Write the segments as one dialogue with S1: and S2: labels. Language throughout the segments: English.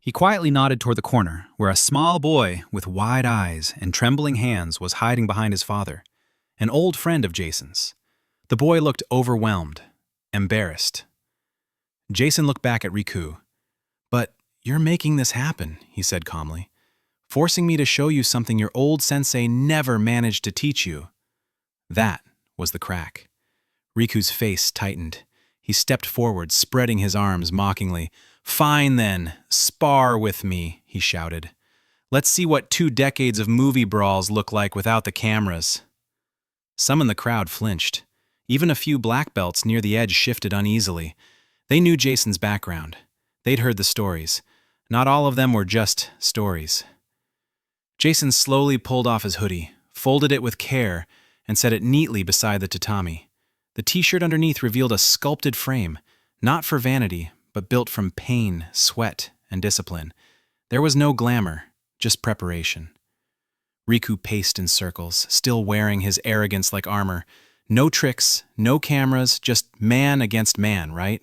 S1: He quietly nodded toward the corner, where a small boy with wide eyes and trembling hands was hiding behind his father, an old friend of Jason's. The boy looked overwhelmed, embarrassed. Jason looked back at Riku. "But you're making this happen," he said calmly, "forcing me to show you something your old sensei never managed to teach you." That was the crack. Riku's face tightened. He stepped forward, spreading his arms mockingly. "Fine then, spar with me," he shouted. "Let's see what 2 decades of movie brawls look like without the cameras." Some in the crowd flinched. Even a few black belts near the edge shifted uneasily. They knew Jason's background. They'd heard the stories. Not all of them were just stories. Jason slowly pulled off his hoodie, folded it with care, and set it neatly beside the tatami. The t-shirt underneath revealed a sculpted frame, not for vanity, but built from pain, sweat, and discipline. There was no glamour, just preparation. Riku paced in circles, still wearing his arrogance like armor. No tricks, no cameras, just man against man, right?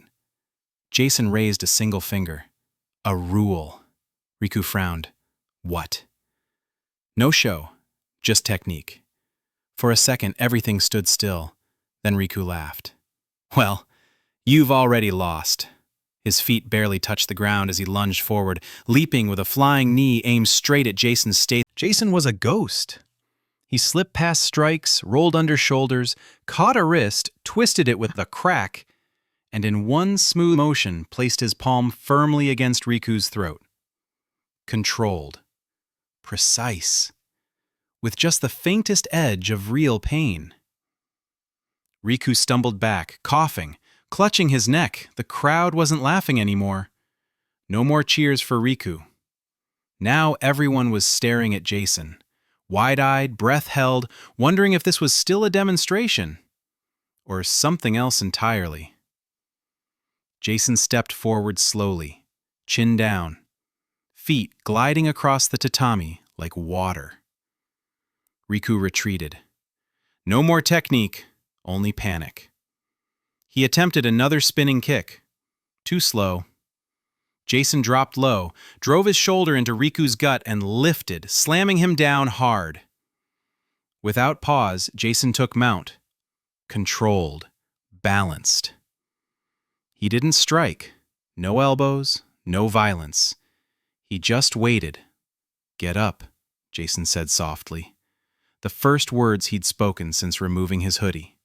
S1: Jason raised a single finger. "A rule." Riku frowned. "What?" "No show, just technique." For a second, everything stood still. Then Riku laughed. "Well, you've already lost." His feet barely touched the ground as he lunged forward, leaping with a flying knee aimed straight at Jason's state. Jason was a ghost. He slipped past strikes, rolled under shoulders, caught a wrist, twisted it with a crack, and in one smooth motion placed his palm firmly against Riku's throat. Controlled. Precise. With just the faintest edge of real pain. Riku stumbled back, coughing, clutching his neck. The crowd wasn't laughing anymore. No more cheers for Riku. Now everyone was staring at Jason, wide-eyed, breath held, wondering if this was still a demonstration, or something else entirely. Jason stepped forward slowly, chin down, feet gliding across the tatami like water. Riku retreated. No more technique, only panic. He attempted another spinning kick. Too slow. Jason dropped low, drove his shoulder into Riku's gut and lifted, slamming him down hard. Without pause, Jason took mount. Controlled. Balanced. He didn't strike. No elbows, no violence. He just waited. "Get up," Jason said softly. The first words he'd spoken since removing his hoodie.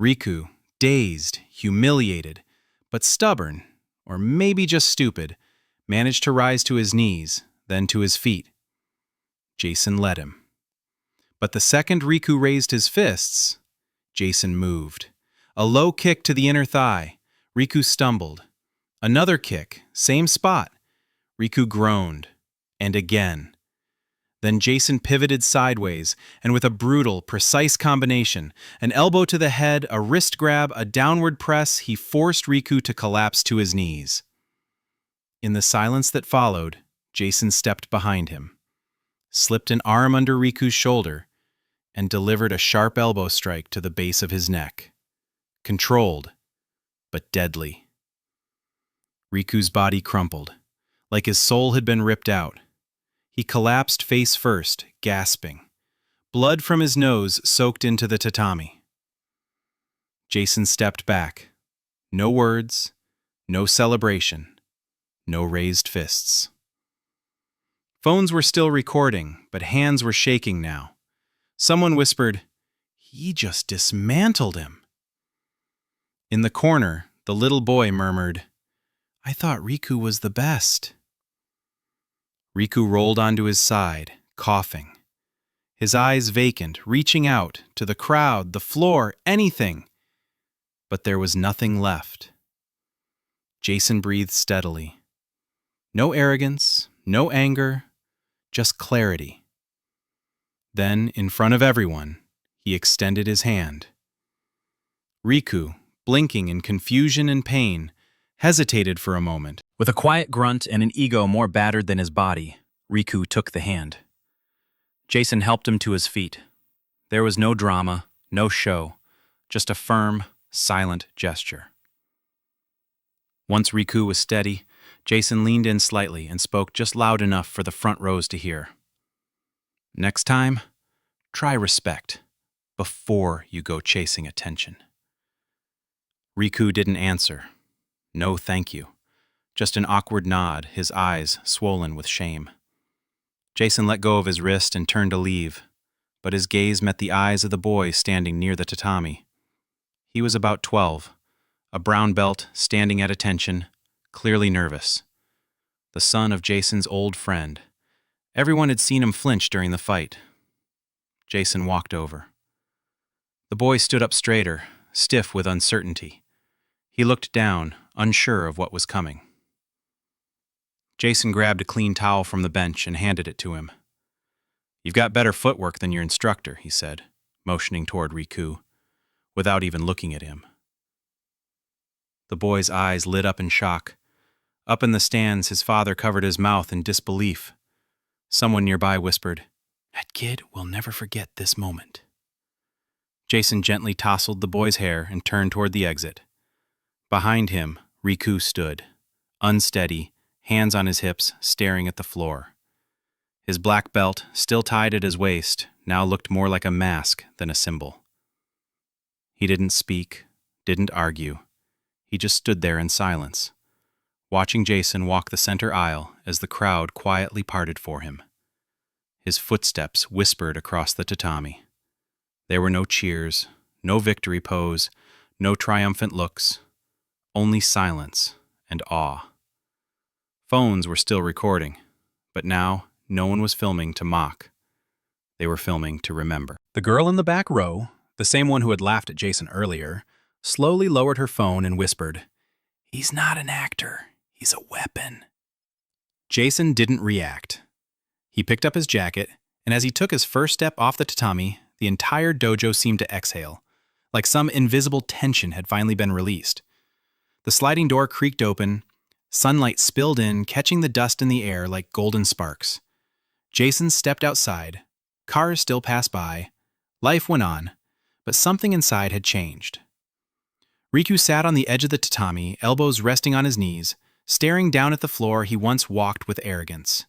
S1: Riku, dazed, humiliated, but stubborn, or maybe just stupid, managed to rise to his knees, then to his feet. Jason let him. But the second Riku raised his fists, Jason moved. A low kick to the inner thigh. Riku stumbled. Another kick, same spot. Riku groaned. And again. Then Jason pivoted sideways, and with a brutal, precise combination, an elbow to the head, a wrist grab, a downward press, he forced Riku to collapse to his knees. In the silence that followed, Jason stepped behind him, slipped an arm under Riku's shoulder, and delivered a sharp elbow strike to the base of his neck. Controlled, but deadly. Riku's body crumpled, like his soul had been ripped out. He collapsed face first, gasping. Blood from his nose soaked into the tatami. Jason stepped back. No words, no celebration, no raised fists. Phones were still recording, but hands were shaking now. Someone whispered, "He just dismantled him." In the corner, the little boy murmured, "I thought Riku was the best." Riku rolled onto his side, coughing. His eyes vacant, reaching out to the crowd, the floor, anything. But there was nothing left. Jason breathed steadily. No arrogance, no anger, just clarity. Then, in front of everyone, he extended his hand. Riku, blinking in confusion and pain, hesitated for a moment. With a quiet grunt and an ego more battered than his body, Riku took the hand. Jason helped him to his feet. There was no drama, no show, just a firm, silent gesture. Once Riku was steady, Jason leaned in slightly and spoke just loud enough for the front rows to hear. Next time, try respect before you go chasing attention. Riku didn't answer. No thank you. Just an awkward nod, his eyes swollen with shame. Jason let go of his wrist and turned to leave, but his gaze met the eyes of the boy standing near the tatami. He was about 12, a brown belt standing at attention, clearly nervous. The son of Jason's old friend. Everyone had seen him flinch during the fight. Jason walked over. The boy stood up straighter, stiff with uncertainty. He looked down, unsure of what was coming. Jason grabbed a clean towel from the bench and handed it to him. "You've got better footwork than your instructor," he said, motioning toward Riku, without even looking at him. The boy's eyes lit up in shock. Up in the stands, his father covered his mouth in disbelief. Someone nearby whispered, "That kid will never forget this moment." Jason gently tousled the boy's hair and turned toward the exit. Behind him, Riku stood, unsteady, hands on his hips, staring at the floor. His black belt, still tied at his waist, now looked more like a mask than a symbol. He didn't speak, didn't argue. He just stood there in silence, watching Jason walk the center aisle as the crowd quietly parted for him. His footsteps whispered across the tatami. There were no cheers, no victory pose, no triumphant looks, only silence and awe. Phones were still recording, but now no one was filming to mock. They were filming to remember. The girl in the back row, the same one who had laughed at Jason earlier, slowly lowered her phone and whispered, "He's not an actor. He's a weapon." Jason didn't react. He picked up his jacket, and as he took his first step off the tatami, the entire dojo seemed to exhale, like some invisible tension had finally been released. The sliding door creaked open, sunlight spilled in, catching the dust in the air like golden sparks. Jason stepped outside. Cars still passed by. Life went on, but something inside had changed. Riku sat on the edge of the tatami, elbows resting on his knees, staring down at the floor he once walked with arrogance.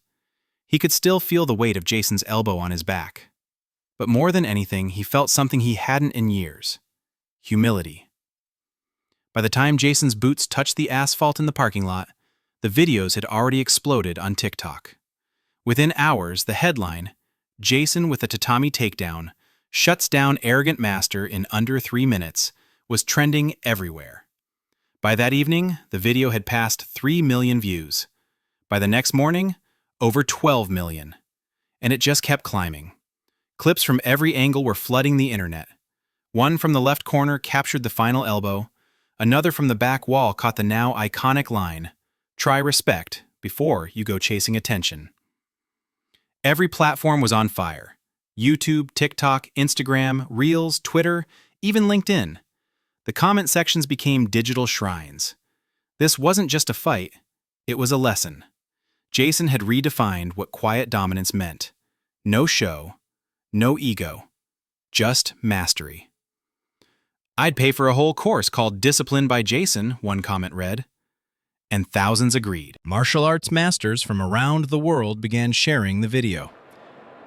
S1: He could still feel the weight of Jason's elbow on his back. But more than anything, he felt something he hadn't in years: humility. By the time Jason's boots touched the asphalt in the parking lot, the videos had already exploded on TikTok. Within hours, the headline, "Jason with a tatami takedown, shuts down arrogant master in under 3 minutes," was trending everywhere. By that evening, the video had passed 3 million views. By the next morning, over 12 million. And it just kept climbing. Clips from every angle were flooding the internet. One from the left corner captured the final elbow. Another from the back wall caught the now iconic line, "Try respect before you go chasing attention." Every platform was on fire. YouTube, TikTok, Instagram, Reels, Twitter, even LinkedIn. The comment sections became digital shrines. This wasn't just a fight, it was a lesson. Jason had redefined what quiet dominance meant. No show, no ego, just mastery. "I'd pay for a whole course called Discipline by Jason," one comment read. And thousands agreed. Martial arts masters from around the world began sharing the video.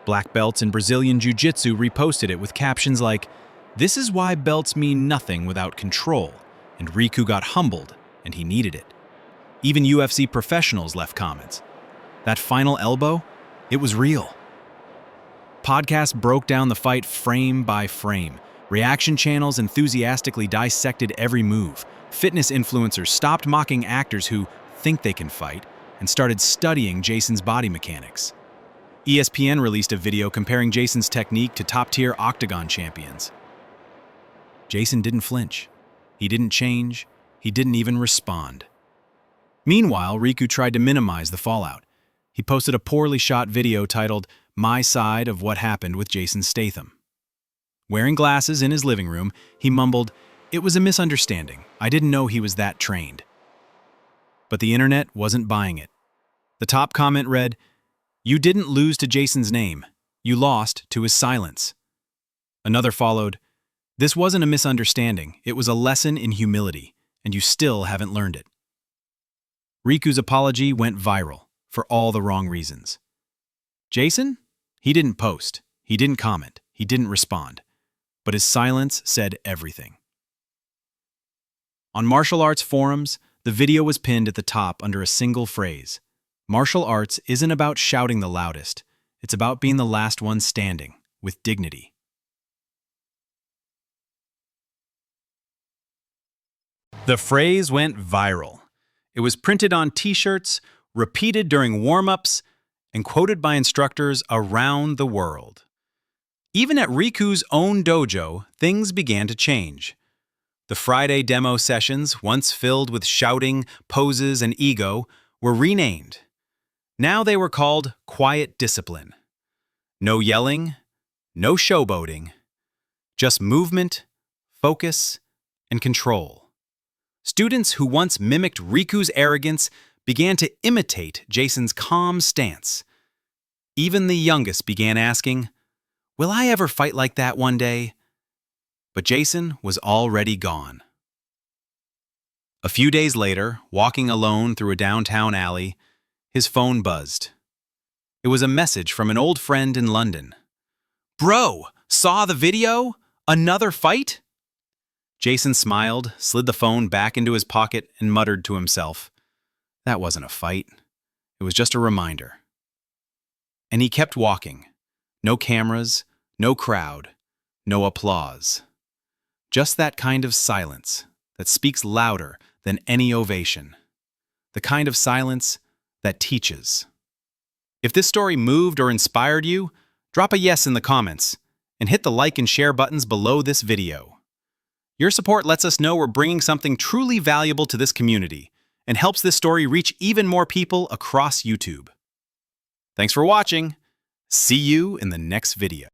S1: Black belts in Brazilian Jiu-Jitsu reposted it with captions like, "This is why belts mean nothing without control," and Riku got humbled, and he needed it. Even UFC professionals left comments. That final elbow, it was real. Podcasts broke down the fight frame by frame. Reaction channels enthusiastically dissected every move. Fitness influencers stopped mocking actors who think they can fight and started studying Jason's body mechanics. ESPN released a video comparing Jason's technique to top-tier octagon champions. Jason didn't flinch. He didn't change. He didn't even respond. Meanwhile, Riku tried to minimize the fallout. He posted a poorly shot video titled, "My Side of What Happened with Jason Statham." Wearing glasses in his living room, he mumbled, "It was a misunderstanding. I didn't know he was that trained." But the internet wasn't buying it. The top comment read, "You didn't lose to Jason's name. You lost to his silence." Another followed, "This wasn't a misunderstanding. It was a lesson in humility, and you still haven't learned it." Riku's apology went viral for all the wrong reasons. Jason? He didn't post. He didn't comment. He didn't respond. But his silence said everything. On martial arts forums, the video was pinned at the top under a single phrase. Martial arts isn't about shouting the loudest. It's about being the last one standing, with dignity. The phrase went viral. It was printed on t-shirts, repeated during warm-ups, and quoted by instructors around the world. Even at Riku's own dojo, things began to change. The Friday demo sessions, once filled with shouting, poses, and ego, were renamed. Now they were called Quiet Discipline. No yelling, no showboating, just movement, focus, and control. Students who once mimicked Riku's arrogance began to imitate Jason's calm stance. Even the youngest began asking, "Will I ever fight like that one day?" But Jason was already gone. A few days later, walking alone through a downtown alley, his phone buzzed. It was a message from an old friend in London. "Bro, saw the video? Another fight?" Jason smiled, slid the phone back into his pocket, and muttered to himself, "That wasn't a fight. It was just a reminder." And he kept walking. No cameras, no crowd, no applause. Just that kind of silence that speaks louder than any ovation. The kind of silence that teaches. If this story moved or inspired you, drop a yes in the comments and hit the like and share buttons below this video. Your support lets us know we're bringing something truly valuable to this community and helps this story reach even more people across YouTube. Thanks for watching. See you in the next video.